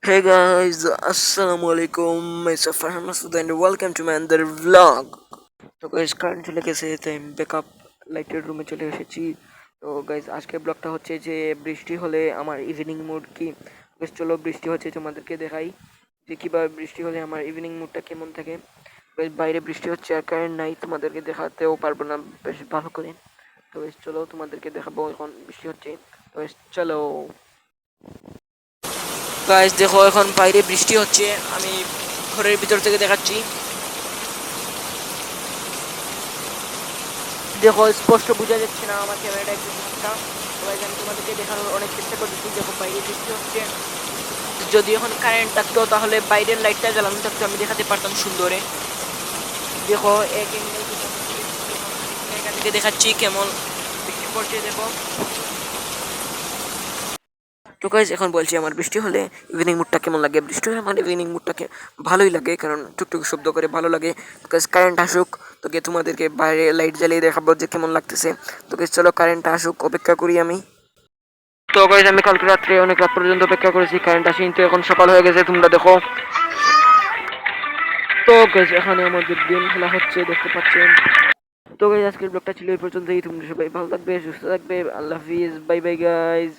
Hey guys, Assalamu alaikum. It's Farhan Masood and welcome to my another vlog. তো guys current চলে গেছে, তাই আমি ব্যাকআপ লাইটের রুমে চলে এসেছি। তো গাইজ আজকের ব্লগটা হচ্ছে যে বৃষ্টি হলে আমার ইভিনিং মুড কি। বেশ চলো বৃষ্টি হচ্ছে তোমাদেরকে দেখাই যে কীভাবে বৃষ্টি হলে আমার ইভিনিং মুডটা কেমন থাকে। বেশ বাইরে বৃষ্টি হচ্ছে আর কারেন্ট নাই, তোমাদেরকে দেখাতেও পারবো না বেশ ভালো করে। তো বেশ চলো তোমাদেরকে দেখাবো এখন বৃষ্টি হচ্ছে। তো বেশ চলো গাইজ, দেখো এখন বাইরে বৃষ্টি হচ্ছে, আমি ঘরের ভিতর থেকে দেখাচ্ছি। দেখো স্পষ্ট বোঝা যাচ্ছে না আমার ক্যামেরাটা একটু সমস্যা। তো গাইজ আমি তোমাদেরকে দেখানোর অনেক চেষ্টা করতেছি। দেখো বাইরে বৃষ্টি হচ্ছে, যদি এখন কারেন্ট থাকতো তাহলে বাইরের লাইটটা জ্বালানো থাকতো, আমি দেখাতে পারতাম সুন্দরে। দেখো এক অ্যাঙ্গেল থেকে দেখাচ্ছি কেমন বৃষ্টি পড়ছে দেখো। তো গাইজ এখন বলছি আমার বৃষ্টি হলে ইভিনিং মুডটা কেমন লাগে। বৃষ্টি হলে আমার ইভিনিং মুডটাকে ভালোই লাগে, কারণ টুকটুক শব্দ করে ভালো লাগে। গাইজ কারেন্ট আসুক, তোকে তোমাদেরকে বাইরে লাইট জ্বালিয়ে দেখাবো যে কেমন লাগতেছে। তো গাইজ চলো কারেন্টটা আসুক, অপেক্ষা করি আমি। তো গাইজ আমি কালকে রাত্রে অনেক রাত পর্যন্ত অপেক্ষা করেছি, কারেন্ট আসেনি। তো এখন সকাল হয়ে গেছে, তোমরা দেখো। তো গাইজ এখানে আমাদের গেম খেলা হচ্ছে, দেখতে পাচ্ছেন। তো গাইজ আজকের ব্লগটা ছিল এই পর্যন্তই। তোমরা সবাই ভালো থাকবে, সুস্থ থাকবে। আল্লাহ হাফিজ, বাই বাই গাইজ।